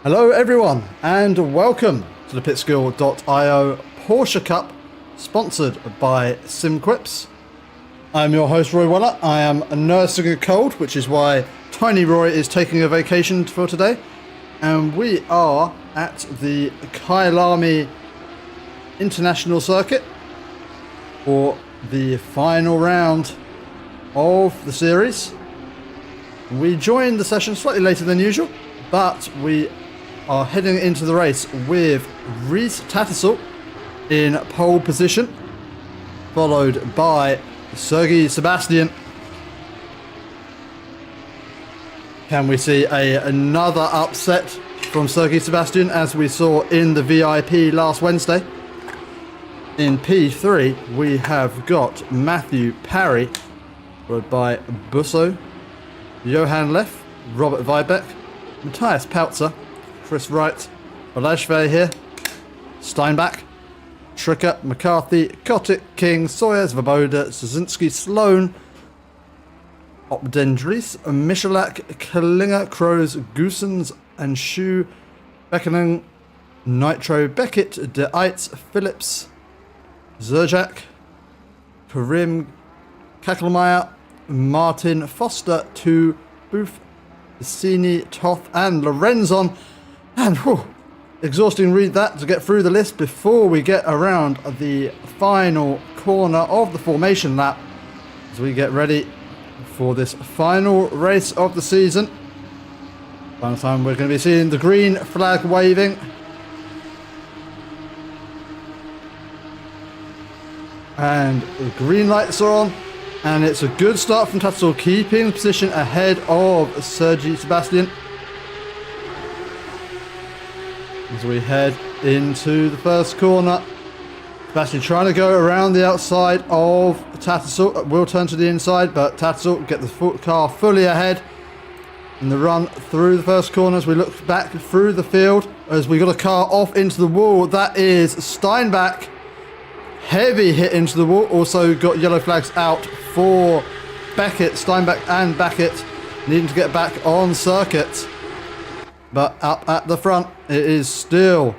Hello everyone and welcome to the Pitskill.io Porsche Cup sponsored by SimQuips. I'm your host Roy Weller. I am nursing a cold, which is why Tiny Roy is taking a vacation for today, and we are at the Kyalami International Circuit for the final round of the series. We joined the session slightly later than usual, but we are heading into the race with Reese Tattersall in pole position, followed by Sergei Sebastian. Can we see another upset from Sergei Sebastian, as we saw in the VIP last Wednesday? In P3 we have got Matthew Parry, followed by Busso, Johan Leff, Robert Weibeck, Matthias Peltzer, Chris Wright, Balazs here, Steinbach, Tricker, McCarthy, Kotick, King, Sawyer, Svoboda, Szynski, Sloan, Opdendries, Michalak, Kalinga, Kroos, Goosens, and Shu, Beckening, Nitro, Beckett, De Eitz, Phillips, Zerjak, Karim, Kakelmeyer, Martin, Foster, 2, Booth, Cassini, Toth, and Lorenzon. And exhausting read that to get through the list before we get around the final corner of the formation lap as we get ready for this final race of the season. Final time we're going to be seeing the green flag waving. And the green lights are on. And it's a good start from Tattersall, keeping position ahead of Sergei Sebastian. As we head into the first corner, Sebastian trying to go around the outside of Tattersall. Will turn to the inside, but Tattersall get the car fully ahead in the run through the first corner. As we look back through the field, as we got a car off into the wall, that is Steinbach. Heavy hit into the wall. Also got yellow flags out for Beckett, Steinbach and Beckett needing to get back on circuit. But up at the front, it is still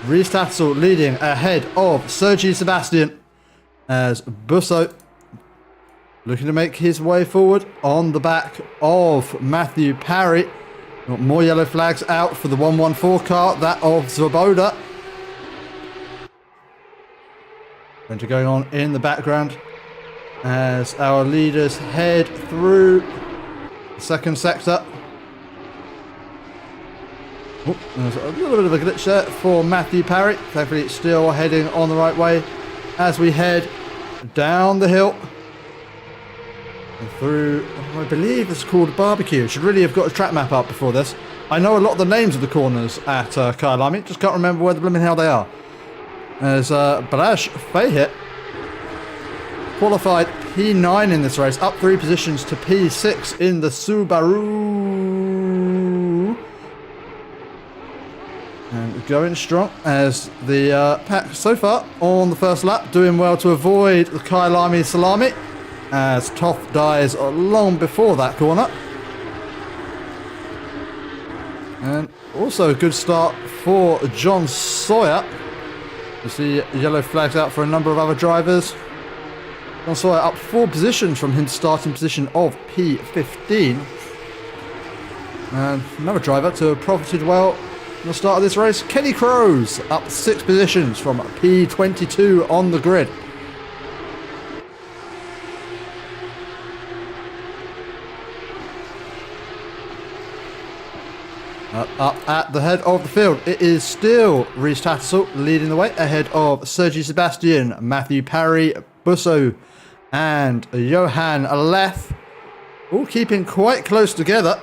Reese Tattersall leading ahead of Sergei Sebastian, as Busso looking to make his way forward on the back of Matthew Parry. Got more yellow flags out for the 114 car, that of Svoboda. Plenty going on in the background as our leaders head through the second sector. Oh, there's a little bit of a glitch there for Matthew Parry. Thankfully it's still heading on the right way as we head down the hill and through, I believe it's called Barbecue. Should really have got a track map up before this. I know a lot of the names of the corners at Kyalami, just can't remember where the blooming hell they are. As Balazs Fahit qualified P9 in this race, up 3 positions to P6 in the Subaru. And going strong as the pack so far on the first lap, doing well to avoid the Kyalami Salami as Toth dies long before that corner. And also a good start for John Sawyer. You see yellow flags out for a number of other drivers. John Sawyer up 4 positions from his starting position of P15. And another driver to have profited well in the start of this race, Kenny Kroos, up 6 positions from P22 on the grid. Up at the head of the field, it is still Reese Tattersall leading the way ahead of Sergei Sebastian, Matthew Parry, Busso and Johan Leff, all keeping quite close together.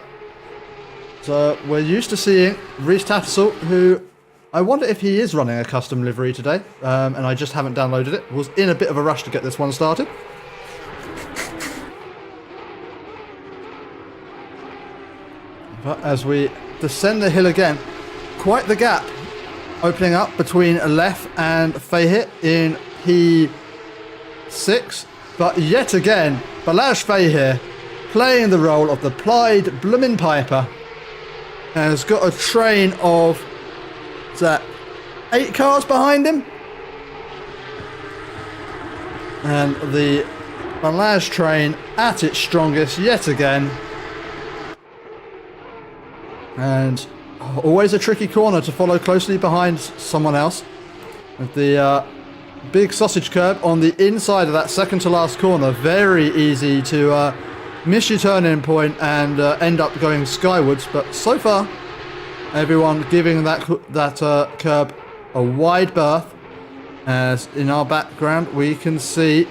So we're used to seeing Reese Tattersall, who I wonder if he is running a custom livery today, and I just haven't downloaded it. Was in a bit of a rush to get this one started. But as we descend the hill again, quite the gap opening up between Leff and Fahit in P6. But yet again, Balazs here playing the role of the Pied Bloomin' Piper And has got a train of, is that 8 cars behind him? And the Balazs train at its strongest yet again. And always a tricky corner to follow closely behind someone else. With the big sausage curb on the inside of that second to last corner, very easy to miss your turn-in point and end up going skywards. But so far, everyone giving that curb a wide berth. As in our background, we can see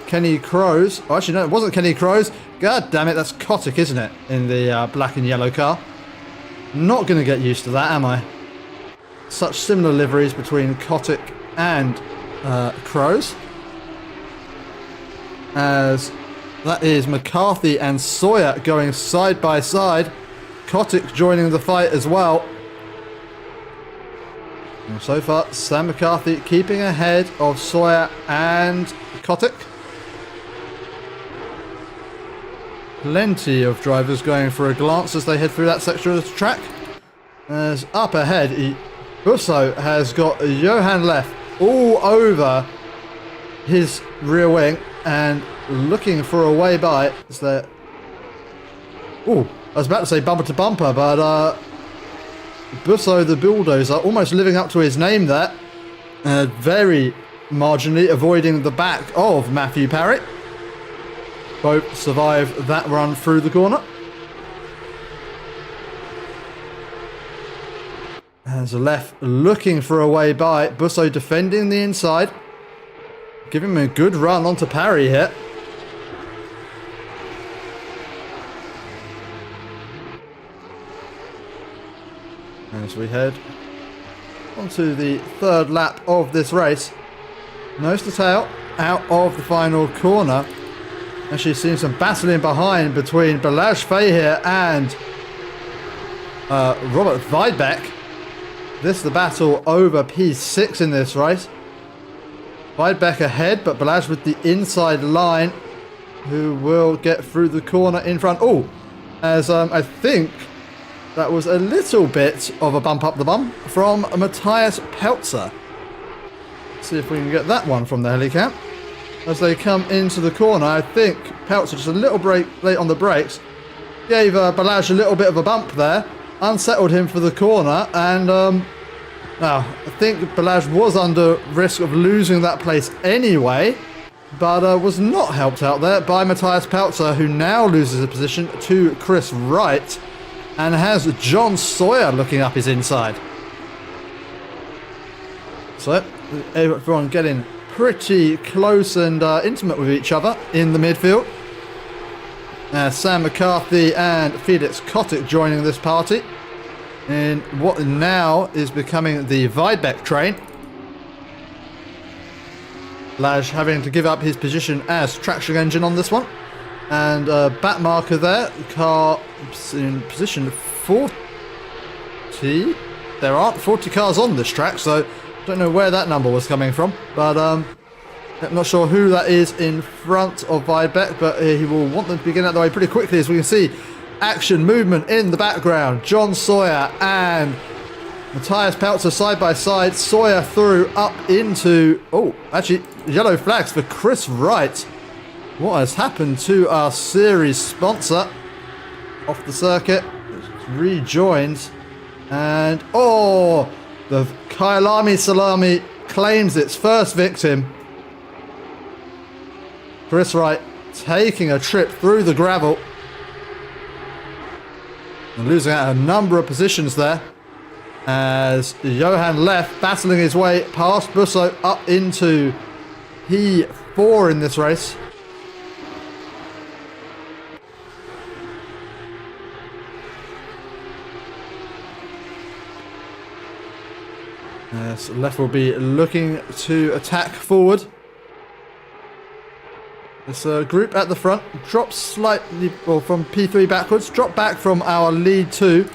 Kenny Crows. Oh, actually, no, it wasn't Kenny Crows. God damn it, that's Kotick, isn't it? In the black and yellow car. Not going to get used to that, am I? Such similar liveries between Kotick and Crows. As that is McCarthy and Sawyer going side by side. Kotick joining the fight as well. And so far, Sam McCarthy keeping ahead of Sawyer and Kotick. Plenty of drivers going for a glance as they head through that section of the track. As up ahead, Busso has got Johan left all over his rear wing and looking for a way by. Is there? Oh, I was about to say bumper to bumper, but Busso the bulldozer almost living up to his name there. Very marginally avoiding the back of Matthew Parry. Both survive that run through the corner. As left looking for a way by. Busso defending the inside. Giving him a good run onto Parry here. As we head onto the third lap of this race. Nose to tail out of the final corner. Actually seeing some battling behind between Balazs Fay here and Robert Weidbeck. This is the battle over P6 in this race. Weidbeck ahead, but Balazs with the inside line, who will get through the corner in front. Oh, as I think that was a little bit of a bump up the bum from Matthias Peltzer. See if we can get that one from the helicam. As they come into the corner, I think Peltzer just a little break late on the brakes. Gave Balazs a little bit of a bump there. Unsettled him for the corner. And now, I think Balazs was under risk of losing that place anyway. But was not helped out there by Matthias Peltzer, who now loses a position to Chris Wright. And has John Sawyer looking up his inside. So, everyone getting pretty close and intimate with each other in the midfield. Sam McCarthy and Felix Kotick joining this party in what now is becoming the Weidbeck train. Balazs having to give up his position as traction engine on this one. And back marker there, car in position 40. There aren't 40 cars on this track, so don't know where that number was coming from, but I'm not sure who that is in front of Weidbeck, but he will want them to begin out the way pretty quickly, as we can see action movement in the background. John Sawyer and Matthias Peltzer side by side. Sawyer through up into, oh, actually yellow flags for Chris Wright. What has happened to our series sponsor off the circuit? It's rejoined, and oh, the Kyalami Salami claims its first victim. Chris Wright taking a trip through the gravel and losing out a number of positions there, as Johan left battling his way past Busso up into P4 in this race. Yes, left will be looking to attack forward. This group at the front drops slightly, or from P3 backwards, drop back from our lead 2.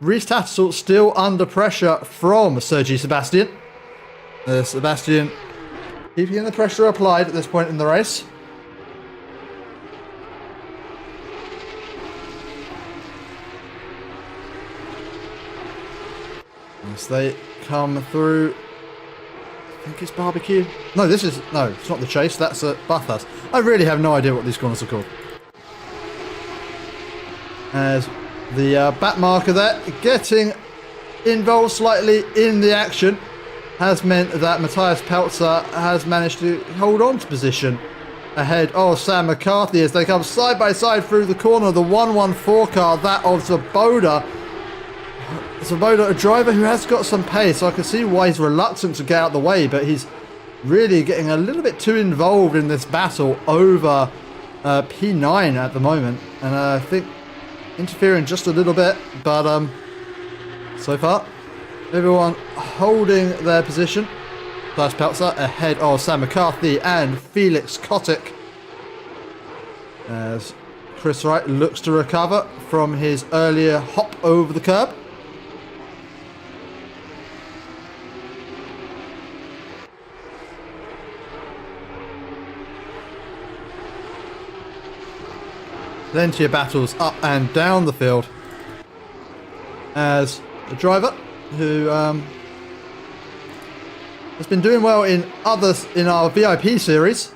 Reese Tattersall still under pressure from Sergi Sebastian. Sebastian keeping the pressure applied at this point in the race. As they come through, I think it's barbecue. No, it's not the chase. That's a Bathurst. I really have no idea what these corners are called. As the back marker there getting involved slightly in the action has meant that Matthias Peltzer has managed to hold on to position ahead of Sam McCarthy as they come side by side through the corner. The 114 car, that of Svoboda. Svoboda, a driver who has got some pace, so I can see why he's reluctant to get out of the way, but he's really getting a little bit too involved in this battle over P9 at the moment, and I think interfering just a little bit, but so far everyone holding their position. Matthias Peltzer ahead of Sam McCarthy and Felix Kotick as Chris Wright looks to recover from his earlier hop over the curb. Plenty of battles up and down the field as the driver who has been doing well in our VIP series,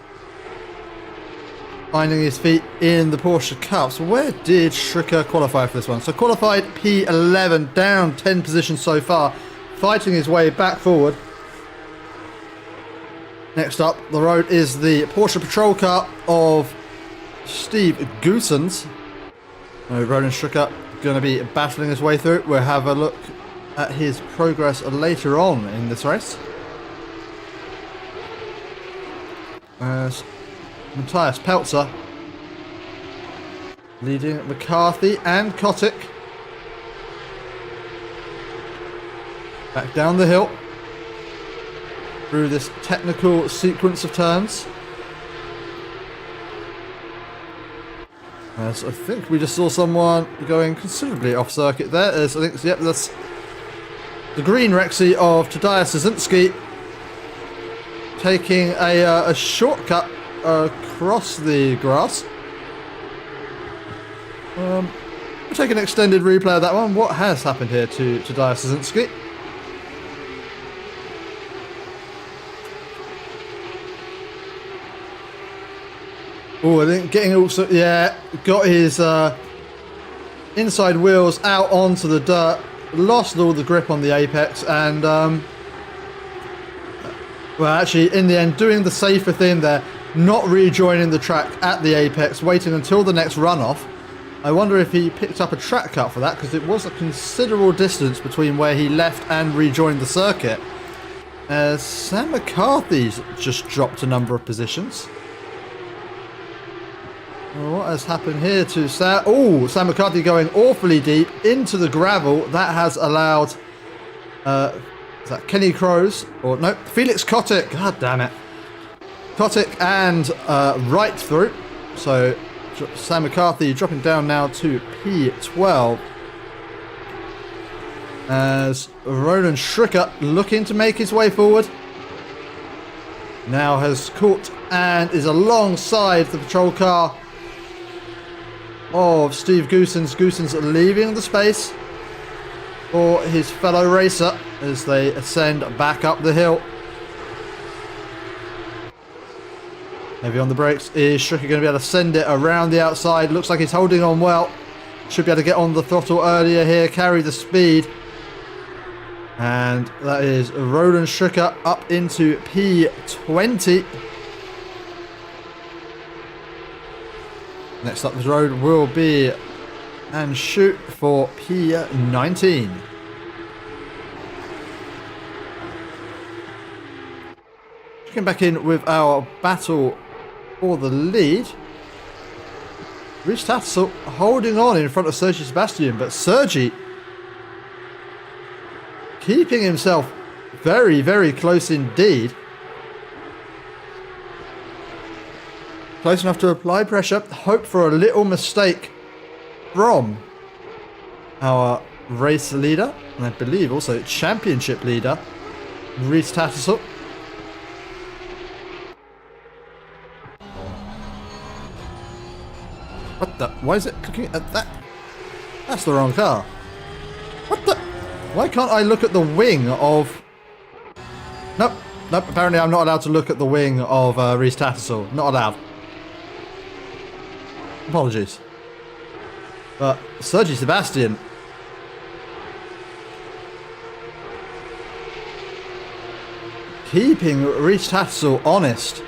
finding his feet in the Porsche Cup. So where did Stricker qualify for this one? So qualified P11, down 10 positions so far, fighting his way back forward. Next up the road is the Porsche Patrol Car of Steve Goosens. Roland Stricker going to be battling his way through. We'll have a look at his progress later on in this race. As Matthias Peltzer leading McCarthy and Kotick back down the hill through this technical sequence of turns. As I think we just saw someone going considerably off circuit there. As I think, yep, that's the green Rexy of Tadeusz Szynski taking a shortcut across the grass. We'll take an extended replay of that one. What has happened here to Tadeusz Szynski? Oh, I think getting also, yeah, got his inside wheels out onto the dirt, lost all the grip on the apex, and well, actually, in the end, doing the safer thing there, not rejoining the track at the apex, waiting until the next runoff. I wonder if he picked up a track cut for that, because it was a considerable distance between where he left and rejoined the circuit. Sam McCarthy's just dropped a number of positions. Well, what has happened here to Sam? Oh, Sam McCarthy going awfully deep into the gravel. That has allowed is that Kenny Crows? Or no, Felix Kotick. God damn it. Kotick and right through. So Sam McCarthy dropping down now to P12. As Roland Stricker looking to make his way forward. Now has caught and is alongside the patrol car of Steve Goosens. Goosens leaving the space for his fellow racer as they ascend back up the hill. Heavy on the brakes. Is Stricker going to be able to send it around the outside? Looks like he's holding on well. Should be able to get on the throttle earlier here, carry the speed. And that is Roland Stricker up into P20. Next up the road will be and shoot for P19. Checking back in with our battle for the lead. Rich Tattersall holding on in front of Sergi Sebastian, but Sergi keeping himself very, very close indeed. Close enough to apply pressure. Hope for a little mistake from our race leader, and I believe also championship leader, Rhys Tattersall. What the? Why is it looking at that? That's the wrong car. What the? Why can't I look at the wing of... Nope. Nope, apparently I'm not allowed to look at the wing of Reese Tattersall. Not allowed. Apologies. But Sergi Sebastian... keeping Reese Tattersall honest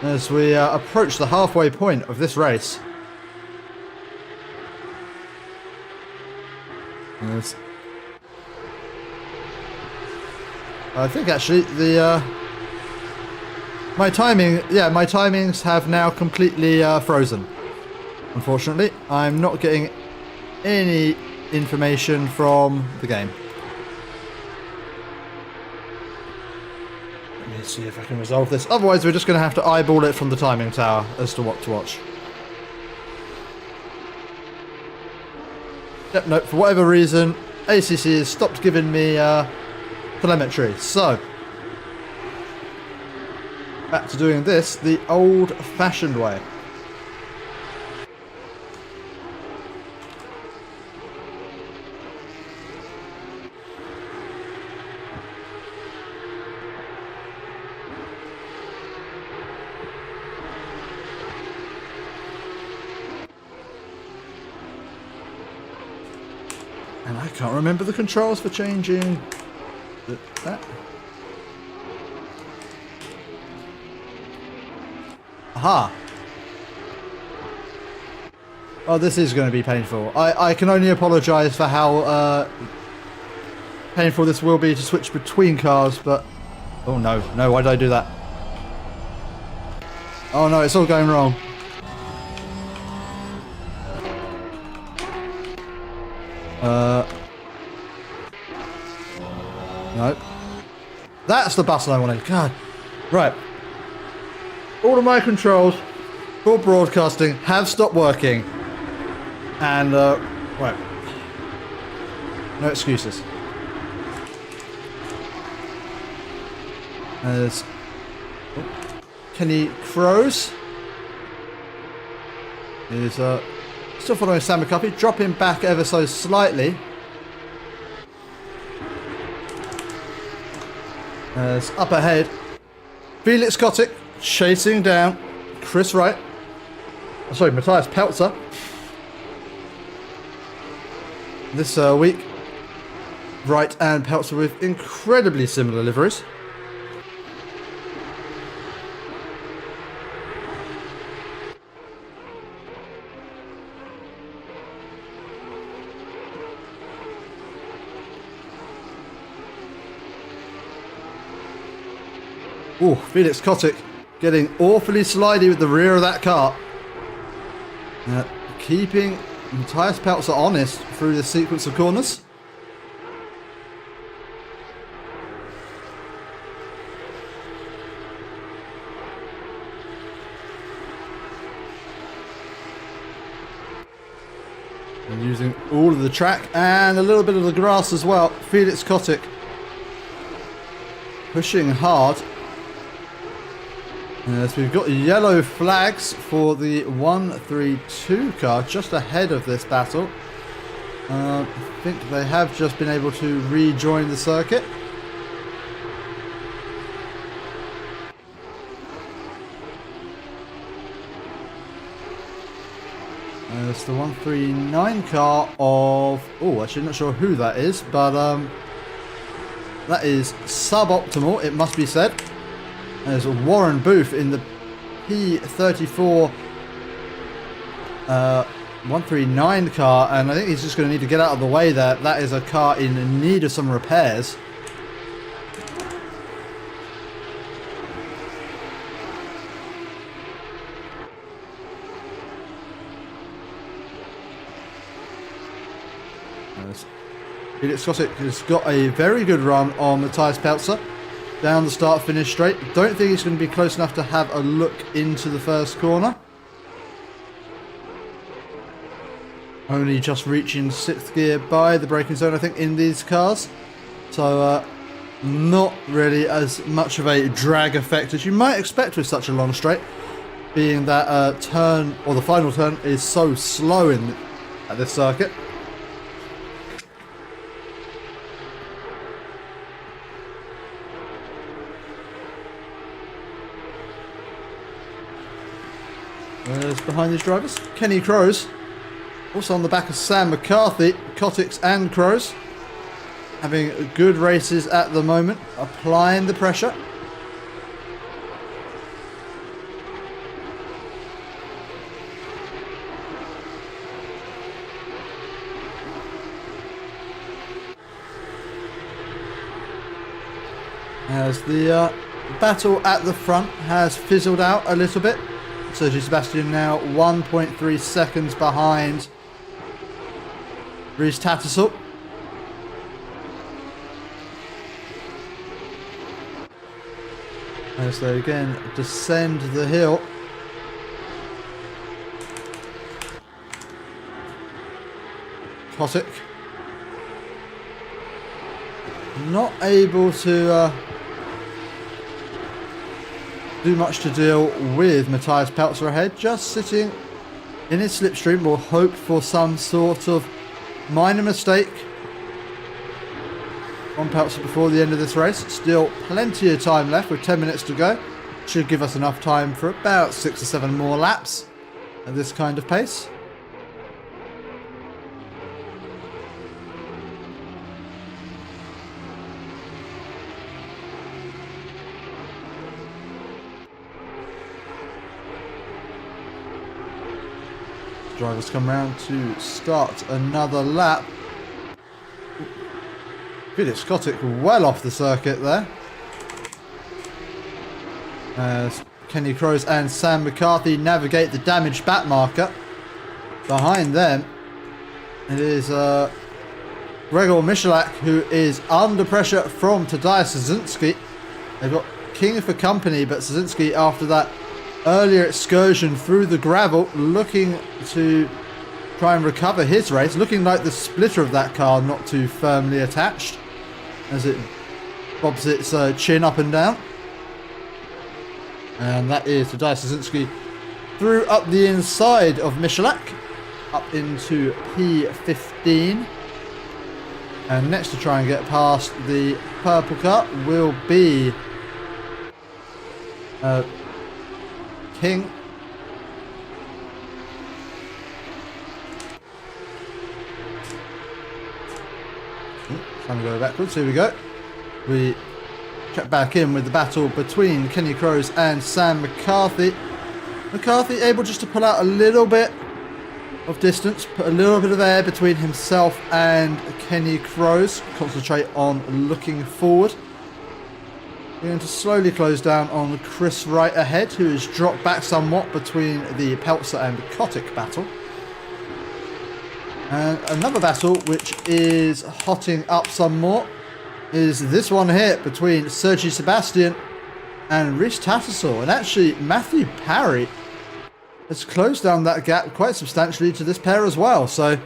as we approach the halfway point of this race. Yes. I think actually the my timings have now completely frozen. Unfortunately, I'm not getting any information from the game. Let me see if I can resolve this. Otherwise, we're just going to have to eyeball it from the timing tower as to what to watch. Yep, no, for whatever reason, ACC has stopped giving me telemetry. So, back to doing this the old-fashioned way. And I can't remember the controls for changing that. Aha! Oh, this is going to be painful. I can only apologise for how painful this will be to switch between cars, but... Oh no, no, why did I do that? Oh no, it's all going wrong. No. That's the button I wanted. God. Right. All of my controls for broadcasting have stopped working. And, right. No excuses. There's Kenny Crows. Is, still following Sam McCuffey, dropping back ever so slightly. As up ahead, Felix Kotick chasing down Chris Wright. Oh, sorry, Matthias Peltzer. This week, Wright and Peltzer with incredibly similar liveries. Ooh, Felix Kotick getting awfully slidey with the rear of that car. Keeping Matthias Peltzer honest through the sequence of corners. And using all of the track and a little bit of the grass as well. Felix Kotick pushing hard. Yes, we've got yellow flags for the 132 car just ahead of this battle. I think they have just been able to rejoin the circuit. It's the 139 car of... Oh, actually not sure who that is, but that is suboptimal, it must be said. There's Warren Booth in the P34 139 car, and I think he's just going to need to get out of the way there. That is a car in need of some repairs. Felix Kotick has got a very good run on Matthias Peltzer. Down the start finish straight. Don't think he's going to be close enough to have a look into the first corner. Only just reaching 6th gear by the braking zone, I think, in these cars. So not really as much of a drag effect as you might expect with such a long straight, being that turn, or the final turn, is so slow at this circuit. Where's behind these drivers? Kenny Crows. Also on the back of Sam McCarthy. Kotiks and Crows. Having good races at the moment. Applying the pressure. As the battle at the front has fizzled out a little bit. Sergio Sebastian now 1.3 seconds behind Rhys Tattersall. As they again descend the hill. Kotick not able to do much to deal with Matthias Peltzer ahead, just sitting in his slipstream. Will hope for some sort of minor mistake on Peltzer before the end of this race. Still plenty of time left with 10 minutes to go. Should give us enough time for about 6 or 7 more laps at this kind of pace. Drivers come round to start another lap. Felix Kotick well off the circuit there. As Kenny Crows and Sam McCarthy navigate the damaged back marker. Behind them, it is Gregor Michalak, who is under pressure from Tadej Szynski. They've got King for company, but Szynski, after that earlier excursion through the gravel, looking to try and recover his race. Looking like the splitter of that car not too firmly attached as it bobs its chin up and down. And that is Tadej Szynski through up the inside of Michalak, up into P15. And next to try and get past the purple car will be King. Trying to go backwards. Here we go. We check back in with the battle between Kenny Crows and Sam McCarthy. McCarthy able just to pull out a little bit of distance, put a little bit of air between himself and Kenny Crows. Concentrate on looking forward. We're going to slowly close down on Chris Wright ahead, who has dropped back somewhat between the Peltzer and Kotick battle. And another battle which is hotting up some more is this one here between Sergi Sebastian and Rhys Tattersall. And actually Matthew Parry has closed down that gap quite substantially to this pair as well. So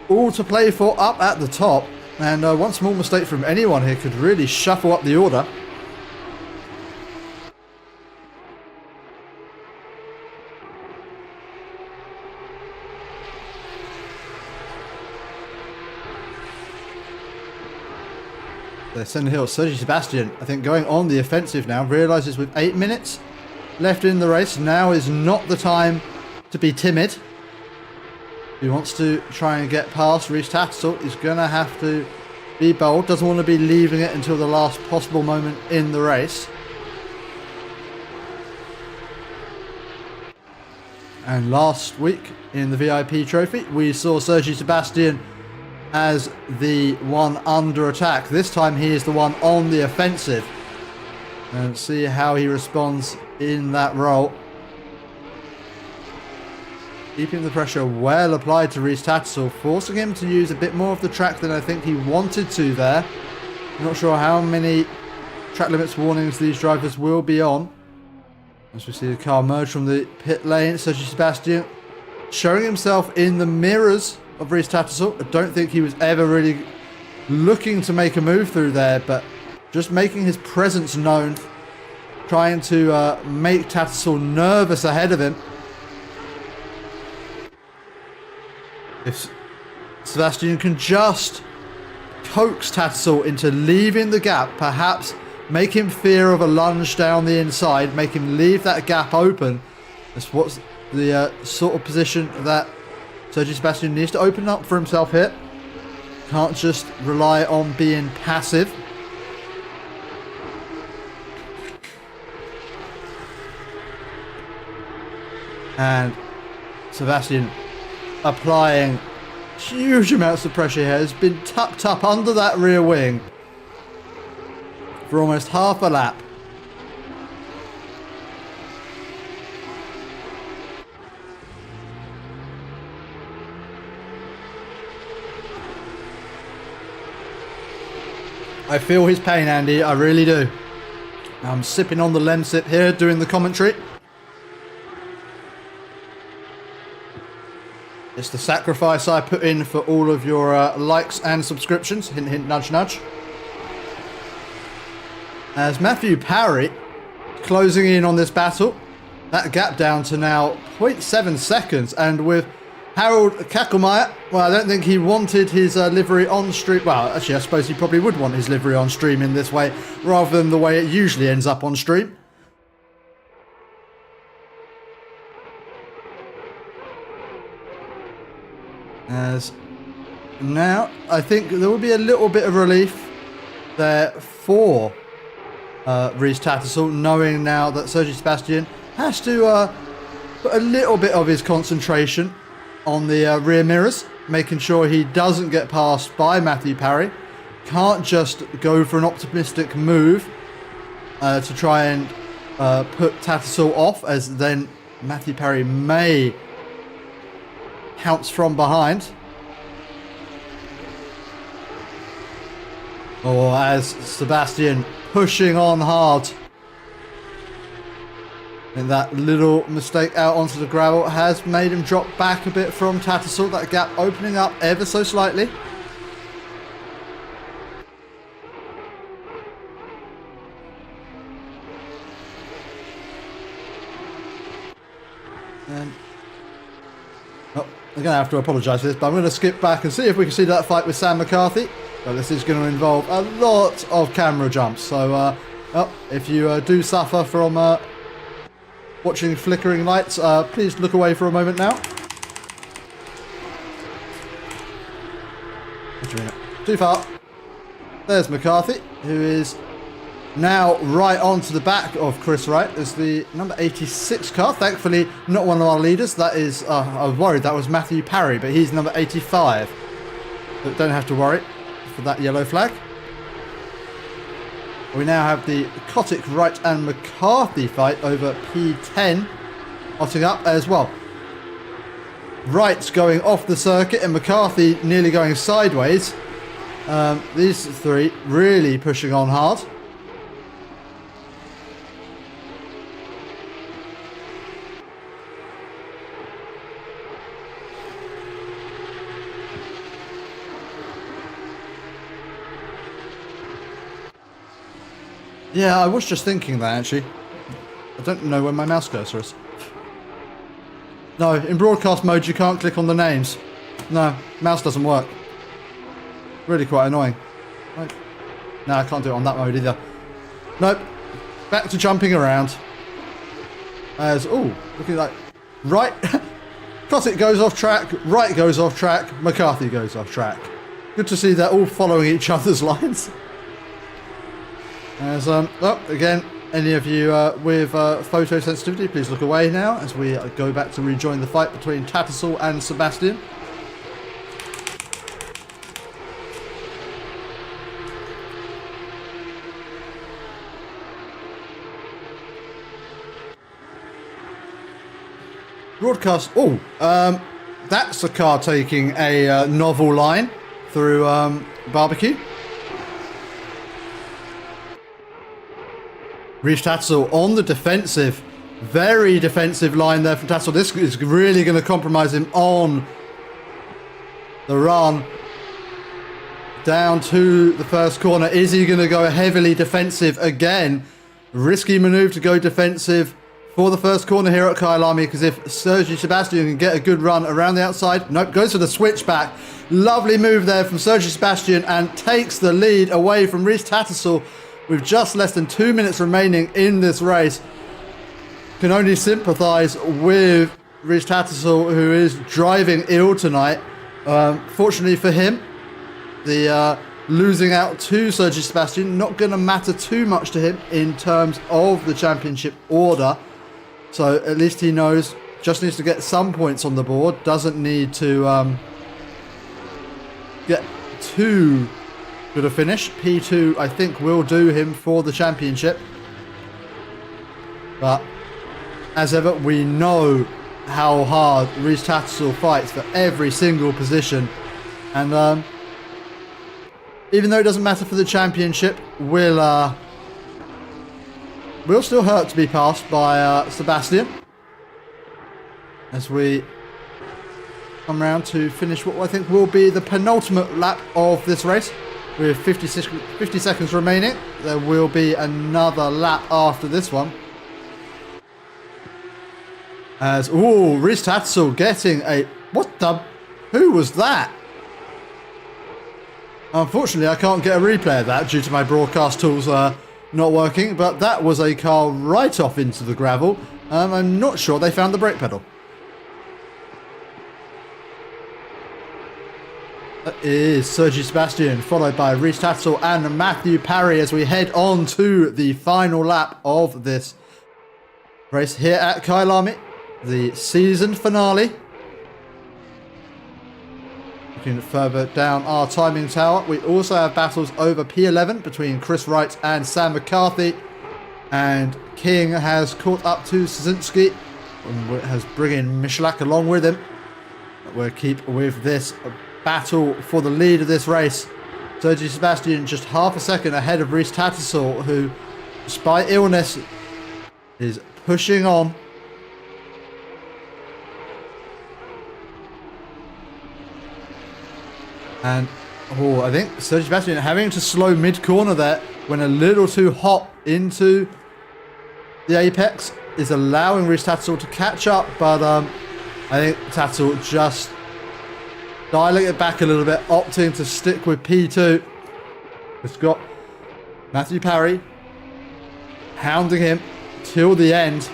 all to play for up at the top. And one small mistake from anyone here could really shuffle up the order. They're sending hill. Sergi Sebastian, I think, going on the offensive now, realises with 8 minutes left in the race, now is not the time to be timid. He wants to try and get past Rhys Tattersall. He's going to have to be bold. Doesn't want to be leaving it until the last possible moment in the race. And last week in the VIP trophy, we saw Sergi Sebastian as the one under attack. This time he is the one on the offensive. And see how he responds in that role. Keeping the pressure well applied to Rhys Tattersall, forcing him to use a bit more of the track than I think he wanted to there. I'm not sure how many track limits warnings these drivers will be on. As we see the car merge from the pit lane, Sergi Sebastian showing himself in the mirrors of Rhys Tattersall. I don't think he was ever really looking to make a move through there, but just making his presence known, trying to make Tattersall nervous ahead of him. If Sebastian can just coax Tattersall into leaving the gap, perhaps make him fear of a lunge down the inside, make him leave that gap open. That's what's the sort of position that Sergio Sebastian needs to open up for himself here. Can't just rely on being passive. And Sebastian applying huge amounts of pressure here. Has been tucked up under that rear wing for almost half a lap. I feel his pain, Andy. I really do. I'm sipping on the Lemsip here, doing the commentary. It's the sacrifice I put in for all of your likes and subscriptions. Hint, hint, nudge, nudge. As Matthew Parry closing in on this battle. That gap down to now 0.7 seconds. And with Harold Kakelmeyer, well, I don't think he wanted his livery on stream. Well, actually, I suppose he probably would want his livery on stream in this way, rather than the way it usually ends up on stream. As now, I think there will be a little bit of relief there for Rhys Tattersall, knowing now that Sergio Sebastian has to put a little bit of his concentration on the rear mirrors, making sure he doesn't get passed by Matthew Parry. Can't just go for an optimistic move to try and put Tattersall off, as then Matthew Parry may pounce from behind. Or as Sebastian pushing on hard. And that little mistake out onto the gravel has made him drop back a bit from Tattersall. That gap opening up ever so slightly. And I'm going to have to apologise for this, but I'm going to skip back and see if we can see that fight with Sam McCarthy. But this is going to involve a lot of camera jumps. So if you do suffer from watching flickering lights, please look away for a moment now. Too far. There's McCarthy, who is now right onto the back of Chris Wright as the number 86 car. Thankfully, not one of our leaders. That is, I was worried that was Matthew Parry, but he's number 85. But don't have to worry for that yellow flag. We now have the Kotick, Wright and McCarthy fight over P10 hotting up as well. Wright's going off the circuit and McCarthy nearly going sideways. These three really pushing on hard. Yeah, I was just thinking that, actually. I don't know where my mouse cursor is. No, in broadcast mode you can't click on the names. No, mouse doesn't work. Really quite annoying. Right. No, I can't do it on that mode either. Nope. Back to jumping around. As, ooh, looking like... Right. Kotick goes off track, Wright goes off track, McCarthy goes off track. Good to see they're all following each other's lines. As, again, any of you with photo sensitivity, please look away now as we go back to rejoin the fight between Tattersall and Sebastian. Broadcast, that's a car taking a novel line through barbecue. Rhys Tattersall on the defensive, very defensive line there from Tattersall. This is really going to compromise him on the run down to the first corner. Is he going to go heavily defensive again? Risky manoeuvre to go defensive for the first corner here at Kyalami, because if Sergio Sebastian can get a good run around the outside, nope, goes for the switchback. Lovely move there from Sergio Sebastian and takes the lead away from Rhys Tattersall. With just less than 2 minutes remaining in this race, can only sympathise with Rhys Tattersall, who is driving ill tonight. Fortunately for him, the losing out to Sergi Sebastian not going to matter too much to him in terms of the championship order. So at least he knows, just needs to get some points on the board. Doesn't need to get too good a finish. P2, I think, will do him for the championship. But as ever, we know how hard Rhys Tattersall fights for every single position. And even though it doesn't matter for the championship, will still hurt to be passed by Sebastian. As we come round to finish what I think will be the penultimate lap of this race. With 50 seconds remaining. There will be another lap after this one. As, ooh, Rhys Tattersall getting a... What the... Who was that? Unfortunately, I can't get a replay of that due to my broadcast tools not working. But that was a car right off into the gravel. I'm not sure they found the brake pedal. That is Sergi Sebastian, followed by Rhys Tattersall and Matthew Parry as we head on to the final lap of this race here at Kyalami, the season finale. Looking further down our timing tower, we also have battles over P11 between Chris Wright and Sam McCarthy, and King has caught up to Szynski and has bringing Michalak along with him. We'll keep with this battle for the lead of this race. Sergi Sebastian just half a second ahead of Rhys Tattersall, who, despite illness, is pushing on. And, I think Sergi Sebastian having to slow mid-corner there, went a little too hot into the apex, is allowing Rhys Tattersall to catch up, but I think Tattersall just dialing it back a little bit, opting to stick with P2. It's got Matthew Parry hounding him till the end.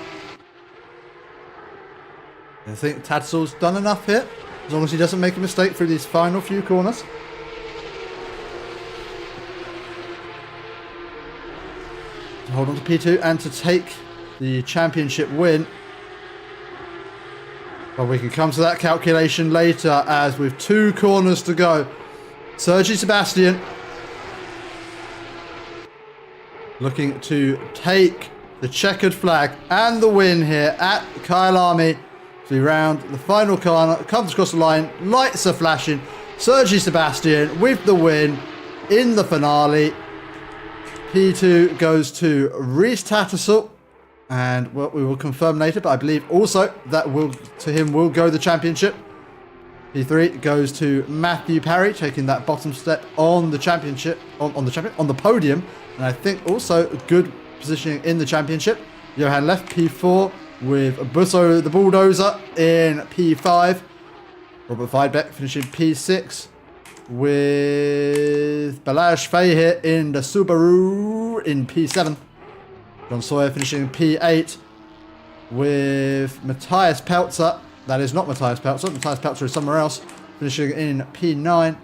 I think Tattersall's done enough here, as long as he doesn't make a mistake through these final few corners. To hold on to P2 and to take the championship win. But we can come to that calculation later, as with 2 corners to go. Sergi Sebastian looking to take the checkered flag and the win here at Kyalami. So we round the final corner, comes across the line, lights are flashing. Sergi Sebastian with the win in the finale. P2 goes to Rhys Tattersall. And well, we will confirm later, but I believe also that will go the championship. P3 goes to Matthew Parry, taking that bottom step on the championship, on the podium, and I think also good positioning in the championship. Johan left P4 with Busso the Bulldozer in P5. Robert Weidbeck finishing P6 with Balazs Fahir in the Subaru in P7. John Sawyer finishing P8 with Matthias Peltzer. That is not Matthias Peltzer. Matthias Peltzer is somewhere else. Finishing in P9.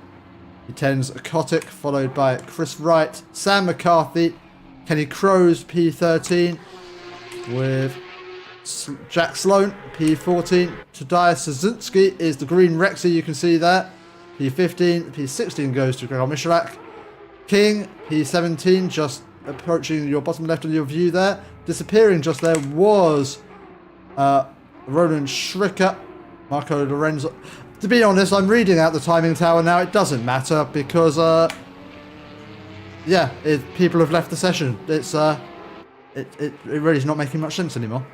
P10's Kotick, followed by Chris Wright, Sam McCarthy, Kenny Crows P13 with Jack Sloan P14. Tadeusz Szynski is the green Rexy, you can see there. P15. P16 goes to Gregor Michalak. King P17, just approaching your bottom left of your view there. Disappearing just there was Roland Schricker, Marco Lorenzo. To be honest, I'm reading out the timing tower now. It doesn't matter because, people have left the session. It's it really is not making much sense anymore.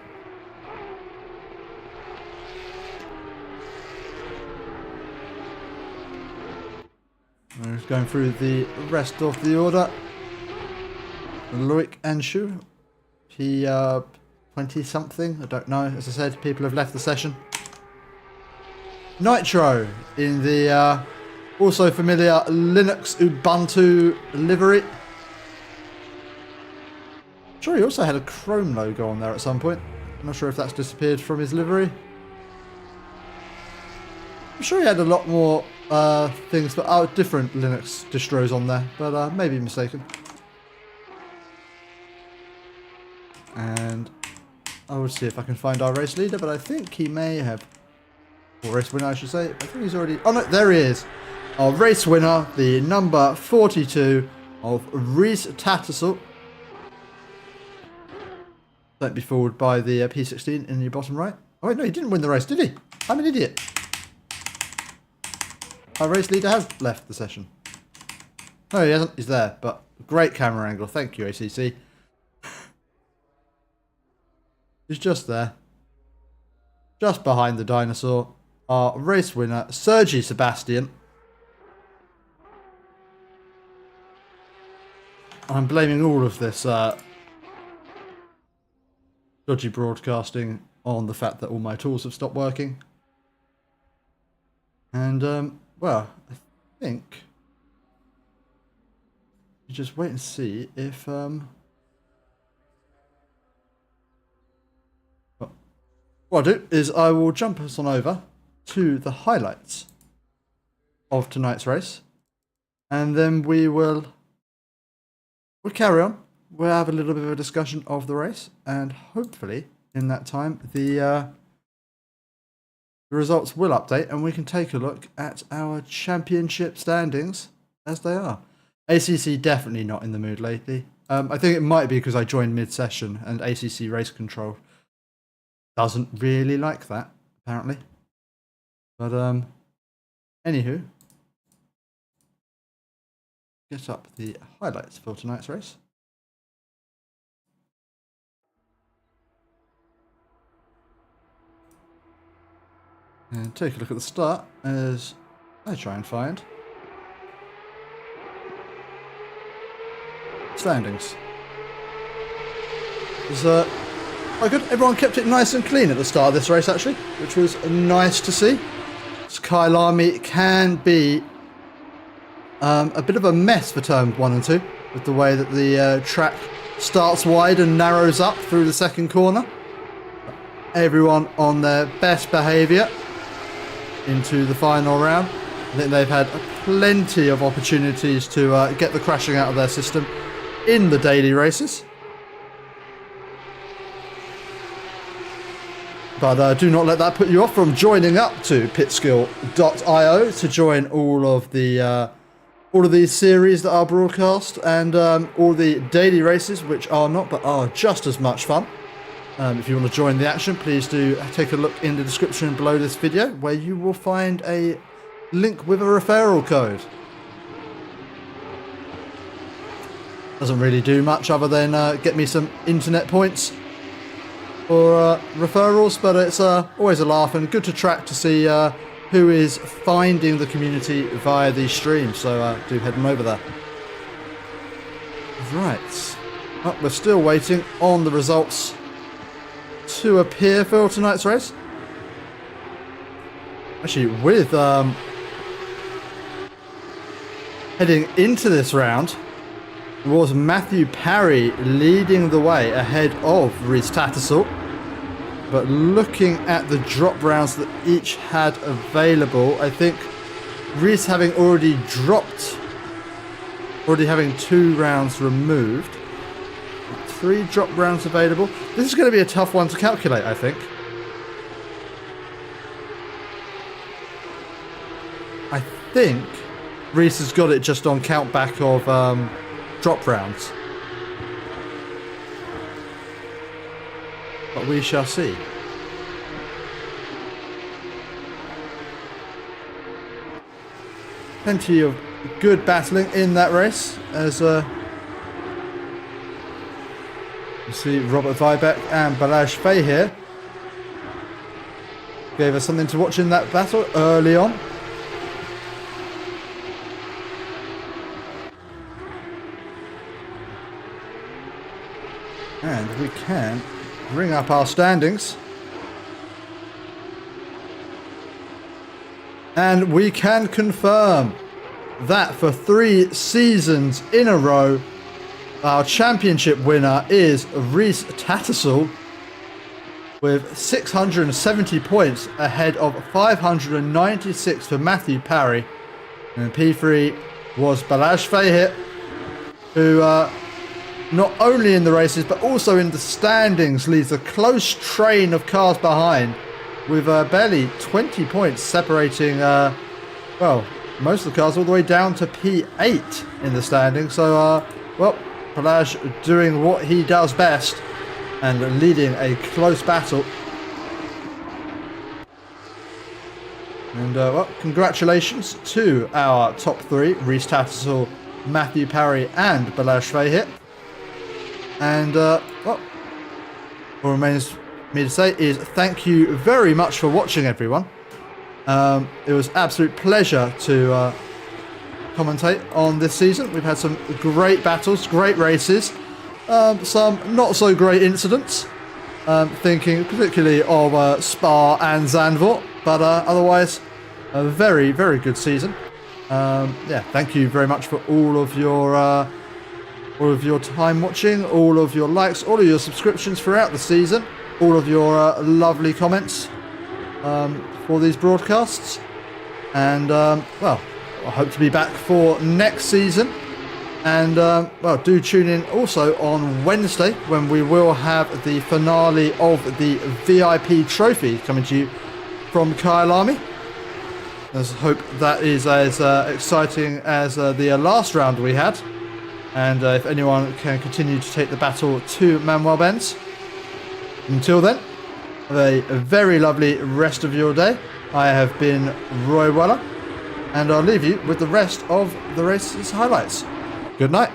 We're just going through the rest of the order. Loic Anshu, P20 something, I don't know. As I said, people have left the session. Nitro in the also familiar Linux Ubuntu livery. Sure, he also had a Chrome logo on there at some point. I'm not sure if that's disappeared from his livery. I'm sure he had a lot more things, but different Linux distros on there, but maybe mistaken. And I will see if I can find our race leader, but I think he may have, or race winner I should say. I think he's already, oh no, there he is. Our race winner, the number 42 of Rhys Tattersall. Don't be fooled by the P16 in the bottom right. Oh wait, no, he didn't win the race, did he? I'm an idiot. Our race leader has left the session. No, he hasn't. He's there, but great camera angle. Thank you, ACC. He's just there. Just behind the dinosaur. Our race winner, Sergi Sebastian. I'm blaming all of this dodgy broadcasting on the fact that all my tools have stopped working. And, well, I think you just wait and see if, what I'll do is I will jump us on over to the highlights of tonight's race, and then we'll carry on. We'll have a little bit of a discussion of the race, and hopefully in that time the results will update and we can take a look at our championship standings as they are. ACC definitely not in the mood lately. I think it might be because I joined mid-session and ACC Race Control doesn't really like that, apparently. But, anywho, get up the highlights for tonight's race. And take a look at the start as I try and find standings. It was quite good. Everyone kept it nice and clean at the start of this race, actually, which was nice to see. Kyalami can be a bit of a mess for turn 1 and 2, with the way that the track starts wide and narrows up through the second corner. Everyone on their best behaviour into the final round. I think they've had plenty of opportunities to get the crashing out of their system in the daily races. But do not let that put you off from joining up to pitskill.io to join all of these series that are broadcast, and all the daily races, which are not but are just as much fun. If you want to join the action, please do take a look in the description below this video, where you will find a link with a referral code. Doesn't really do much other than get me some internet points for referrals, but it's always a laugh and good to track to see who is finding the community via these streams, so do head on over there. Right, well, we're still waiting on the results to appear for tonight's race. Actually, with heading into this round, it was Matthew Parry leading the way ahead of Rhys Tattersall. But looking at the drop rounds that each had available, I think Rhys having already having 2 rounds removed, 3 drop rounds available. This is going to be a tough one to calculate, I think. I think Rhys has got it just on count back of drop rounds. But we shall see. Plenty of good battling in that race, as you see Robert Vibeck and Balazs Fay here gave us something to watch in that battle early on. And we can bring up our standings. And we can confirm that for 3 seasons in a row, our championship winner is Rhys Tattersall. with 670 points ahead of 596 for Matthew Parry. And P3 was Balazs Fahit, who not only in the races but also in the standings leads a close train of cars behind, with barely 20 points separating, well, most of the cars all the way down to P8 in the standings. So, well, Balazs doing what he does best and leading a close battle. And, well, congratulations to our top three, Rhys Tattersall, Matthew Parry and Balazs Fahit. And, well, what remains me to say is thank you very much for watching, everyone. It was an absolute pleasure to commentate on this season. We've had some great battles, great races, some not so great incidents, thinking particularly of Spa and Zandvoort, but otherwise a very, very good season. Yeah, thank you very much for all of your time watching, all of your likes, all of your subscriptions throughout the season, all of your lovely comments for these broadcasts. And, well, I hope to be back for next season. And, well, do tune in also on Wednesday when we will have the finale of the VIP trophy coming to you from Kyalami. Let's hope that is as exciting as the last round we had. And if anyone can continue to take the battle to Manuel Benz. Until then, have a very lovely rest of your day. I have been Roy Weller, and I'll leave you with the rest of the race's highlights. Good night.